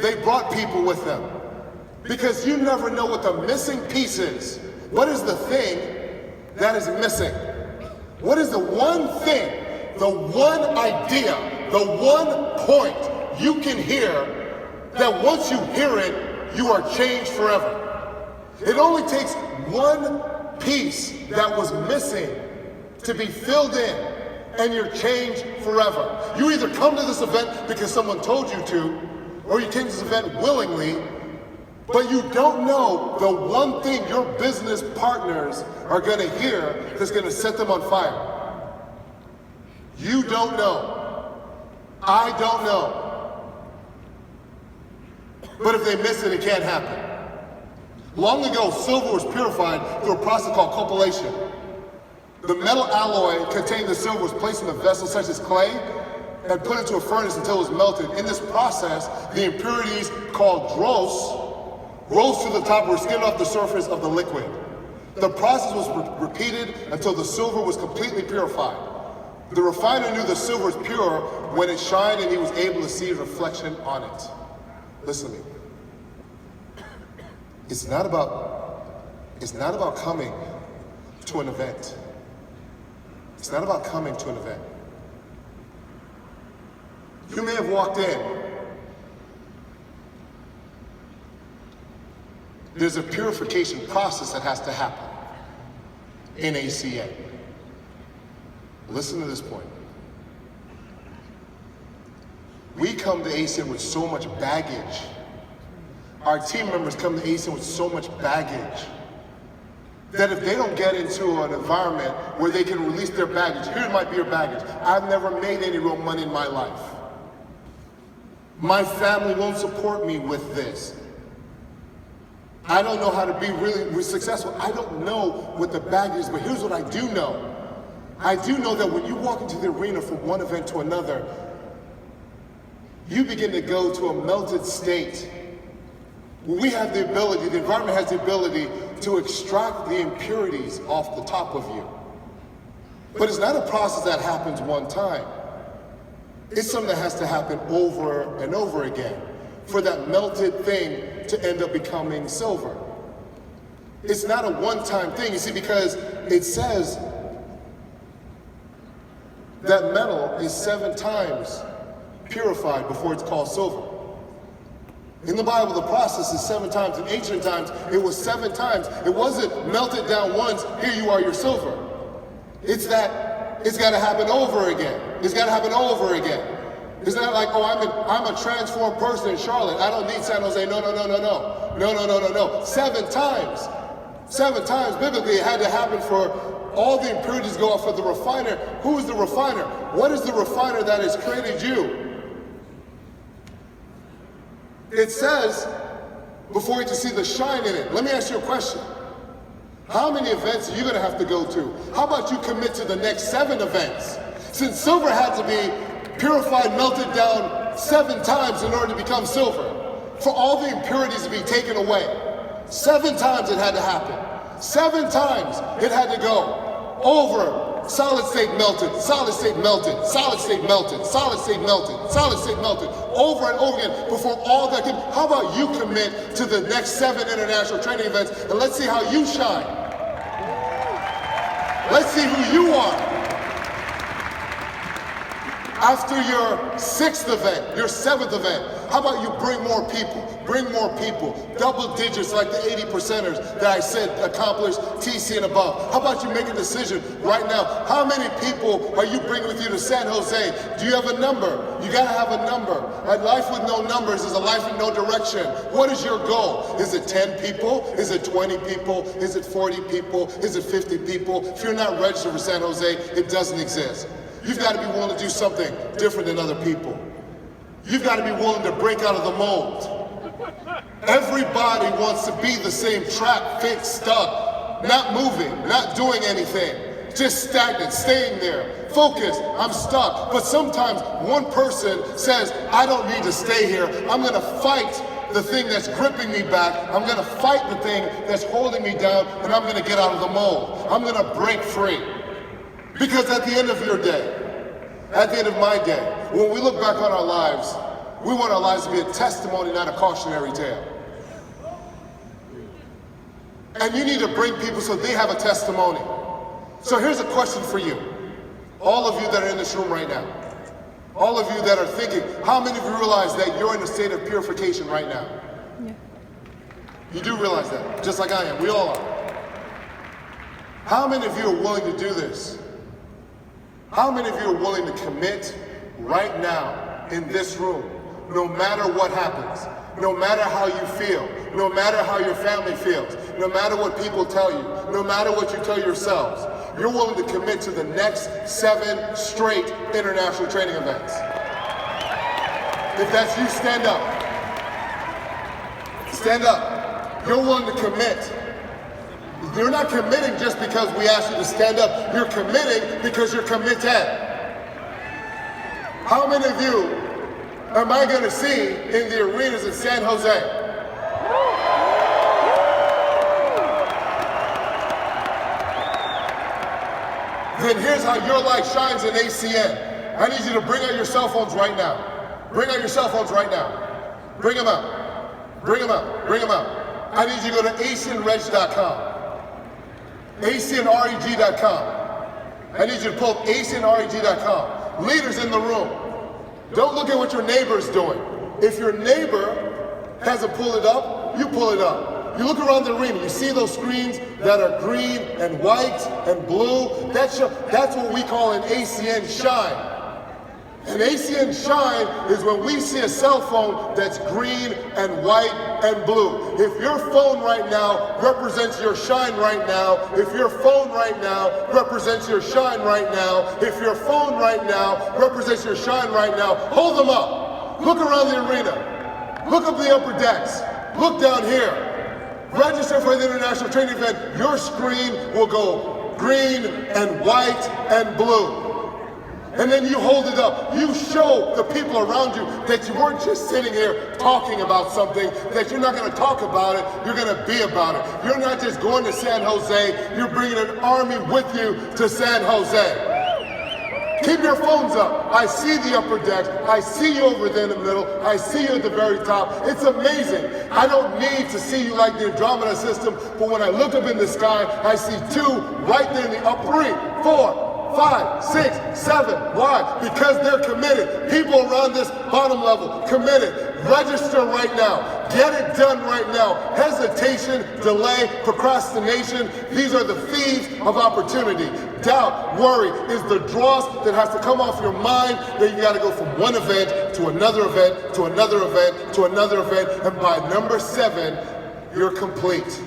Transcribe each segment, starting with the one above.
They brought people with them. Because you never know what the missing piece is. What is the thing that is missing? What is the one thing, the one idea, the one point you can hear that once you hear it, you are changed forever? It only takes one piece that was missing to be filled in, and you're changed forever. You either come to this event because someone told you to, or you came to this event willingly, but you don't know the one thing your business partners are going to hear that's going to set them on fire. You don't know. I don't know. But if they miss it, it can't happen. Long ago, silver was purified through a process called copulation. The metal alloy containing the silver was placed in a vessel such as clay and put into a furnace until it was melted. In this process, the impurities called dross rose to the top or skimmed off the surface of the liquid. The process was repeated until the silver was completely purified. The refiner knew the silver was pure when it shined and he was able to see a reflection on it. Listen to me. It's not about coming to an event. It's not about coming to an event. You may have walked in. There's a purification process that has to happen in ACA. Listen to this point. We come to ACA with so much baggage. Our team members come to ACA with so much baggage that if they don't get into an environment where they can release their baggage, here might be your baggage. I've never made any real money in my life. My family won't support me with this. I don't know how to be really successful. I don't know what the baggage is, but here's what I do know. I do know that when you walk into the arena from one event to another, you begin to go to a melted state. We have the ability, the environment has the ability to extract the impurities off the top of you. But it's not a process that happens one time. It's something that has to happen over and over again for that melted thing to end up becoming silver. It's not a one-time thing, you see, because it says that metal is 7 times purified before it's called silver. In the Bible, the process is 7 times. In ancient times, it was 7 times. It wasn't melted down once, here you are, your silver. It's that it's got to happen over again. It's got to happen over again. It's not like, oh, I'm a transformed person in Charlotte. I don't need San Jose. No. 7 times. 7 times, biblically, it had to happen for all the impurities to go off for the refiner. Who is the refiner? What is the refiner that has created you? It says, before you can see the shine in it. Let me ask you a question. How many events are you going to have to go to? How about you commit to the next 7 events? Since silver had to be purified, melted down 7 times in order to become silver, for all the impurities to be taken away. 7 times it had to happen. 7 times it had to go over solid state melted, solid state melted, solid state melted, solid state melted, solid state melted, over and over again before all that can. How about you commit to the next 7 international training events and let's see how you shine. Let's see who you are. After your 6th event, your 7th event, how about you bring more people, double digits like the 80%ers that I said accomplished TC and above. How about you make a decision right now? How many people are you bringing with you to San Jose? Do you have a number? You gotta have a number. A life with no numbers is a life with no direction. What is your goal? Is it 10 people? Is it 20 people? Is it 40 people? Is it 50 people? If you're not registered for San Jose, it doesn't exist. You've got to be willing to do something different than other people. You've got to be willing to break out of the mold. Everybody wants to be the same, trapped, fixed, stuck, not moving, not doing anything, just stagnant, staying there, focused, I'm stuck. But sometimes one person says, I don't need to stay here. I'm going to fight the thing that's gripping me back. I'm going to fight the thing that's holding me down, and I'm going to get out of the mold. I'm going to break free. Because at the end of your day, at the end of my day, when we look back on our lives, We want our lives to be a testimony, not a cautionary tale. And you need to bring people so they have a testimony. So here's a question for you. All of you that are in this room right now. All of you that are thinking, how many of you realize that you're in a state of purification right now? Yeah. You do realize that, just like I am. We all are. How many of you are willing to do this? How many of you are willing to commit right now in this room, no matter what happens, no matter how you feel, no matter how your family feels, no matter what people tell you, no matter what you tell yourselves, you're willing to commit to the next 7 straight international training events? If that's you, stand up. Stand up. You're willing to commit. You're not committing just because we asked you to stand up. You're committing because you're committed. How many of you am I going to see in the arenas in San Jose? Then here's how your light shines in ACN. I need you to bring out your cell phones right now. Bring out your cell phones right now. Bring them out. Bring them out. Bring them out. I need you to go to acnreg.com. acnreg.com. I need you to pull up acnreg.com. Leaders in the room, don't look at what your neighbor's doing. If your neighbor hasn't pulled it up, you pull it up. You look around the arena, you see those screens that are green and white and blue. That's what we call an ACN shine. An ACN shine is when we see a cell phone that's green and white and blue. If your phone right now represents your shine right now, if your phone right now represents your shine right now, if your phone right now represents your shine right now, hold them up. Look around the arena. Look up the upper decks. Look down here. Register for the international training event. Your screen will go green and white and blue. And then you hold it up. You show the people around you that you weren't just sitting here talking about something, that you're not going to talk about it, you're going to be about it. You're not just going to San Jose, you're bringing an army with you to San Jose. Keep your phones up. I see the upper deck. I see you over there in the middle. I see you at the very top. It's amazing. I don't need to see you like the Andromeda system, but when I look up in the sky, I see 2 right there in the up 3, 4, 5, 6, 7. Why? Because they're committed. People around this bottom level, committed. Register right now. Get it done right now. Hesitation, delay, procrastination, these are the thieves of opportunity. Doubt, worry is the dross that has to come off your mind, that you got to go from one event to another event, to another event, to another event, and by number 7, you're complete.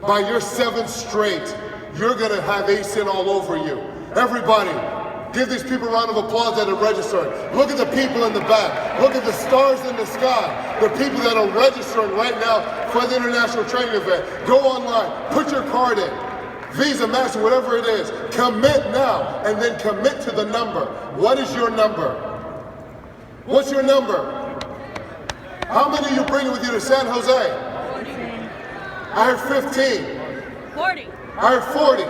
By your 7th straight, you're going to have ACN all over you. Everybody, give these people a round of applause that are registering. Look at the people in the back. Look at the stars in the sky. The people that are registering right now for the international training event. Go online, put your card in. Visa, Master, whatever it is. Commit now, and then commit to the number. What is your number? What's your number? How many are you bringing with you to San Jose? 14. I heard 15. 40. I heard 40.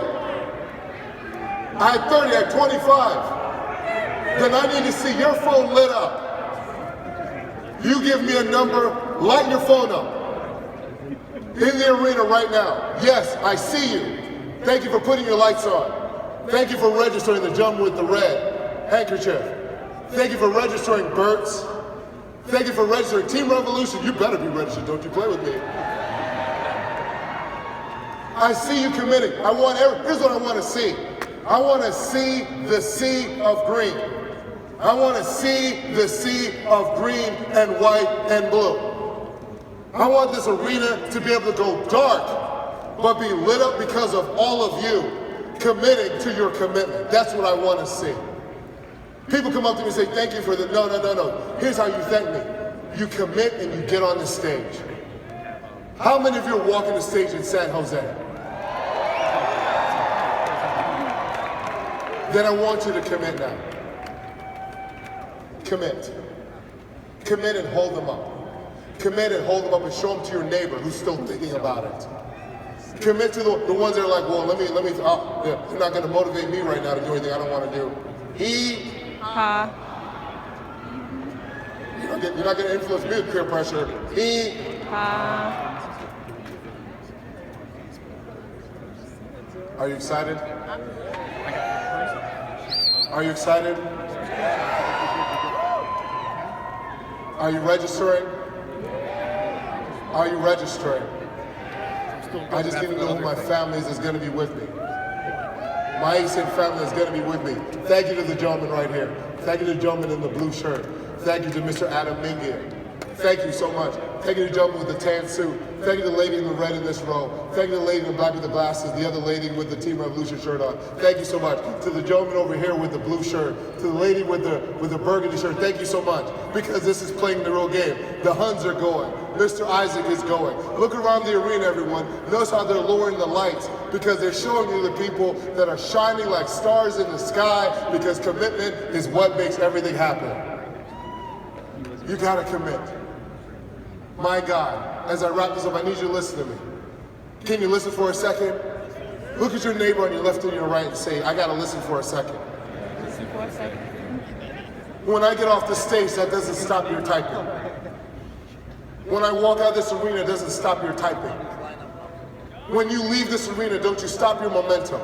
I had 30, I had 25. Then I need to see your phone lit up. You give me a number, light your phone up. In the arena right now. Yes, I see you. Thank you for putting your lights on. Thank you for registering the gentleman with the red handkerchief. Thank you for registering Bert's. Thank you for registering Team Revolution. You better be registered, don't you play with me. I see you committing. Here's what I want to see. I want to see the sea of green. I want to see the sea of green and white and blue. I want this arena to be able to go dark, but be lit up because of all of you committing to your commitment. That's what I want to see. People come up to me and say, thank you for the, no. Here's how you thank me. You commit and you get on the stage. How many of you are walking the stage in San Jose? Then I want you to commit now. Commit. Commit and hold them up. Commit and hold them up and show them to your neighbor who's still thinking about it. Commit to the ones that are like, well, they're not going to motivate me right now to do anything I don't want to do. You're not going to influence me with peer pressure. Are you excited? Are you excited? Are you registering? Are you registering? I just need to know who my family is going to be with me. My ASIN family is going to be with me. Thank you to the gentleman right here. Thank you to the gentleman in the blue shirt. Thank you to Mr. Adam Mingia. Thank you so much. Thank you to the gentleman with the tan suit. Thank you to the lady in the red in this row. Thank you to the lady in the black with the glasses, the other lady with the Team Revolution shirt on. Thank you so much. To the gentleman over here with the blue shirt, to the lady with the burgundy shirt, thank you so much. Because this is playing the real game. The Huns are going. Mr. Isaac is going. Look around the arena, everyone. Notice how they're lowering the lights because they're showing you the people that are shining like stars in the sky because commitment is what makes everything happen. You gotta commit. My God, as I wrap this up, I need you to listen to me. Can you listen for a second? Look at your neighbor on your left and your right and say, I gotta listen for a second. Listen for a second. When I get off the stage, that doesn't stop your typing. When I walk out of this arena, it doesn't stop your typing. When you leave this arena, don't you stop your momentum.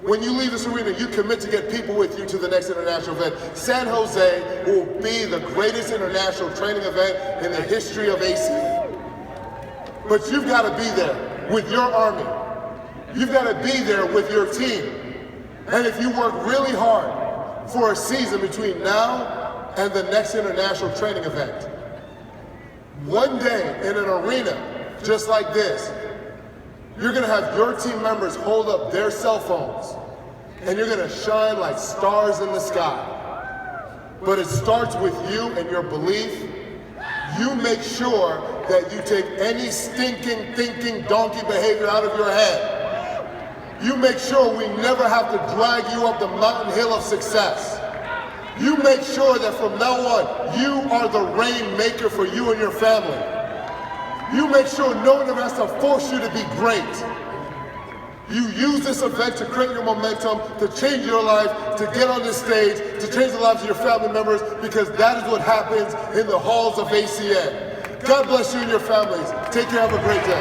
When you leave this arena, you commit to get people with you to the next international event. San Jose will be the greatest international training event in the history of ACN. But you've got to be there with your army. You've got to be there with your team. And if you work really hard for a season between now and the next international training event, one day in an arena just like this, you're going to have your team members hold up their cell phones and you're going to shine like stars in the sky. But it starts with you and your belief. You make sure that you take any stinking, thinking donkey behavior out of your head. You make sure we never have to drag you up the mountain hill of success. You make sure that from now on, you are the rainmaker for you and your family. You make sure no one ever has to force you to be great. You use this event to create your momentum, to change your life, to get on this stage, to change the lives of your family members, because that is what happens in the halls of ACN. God bless you and your families. Take care, have a great day.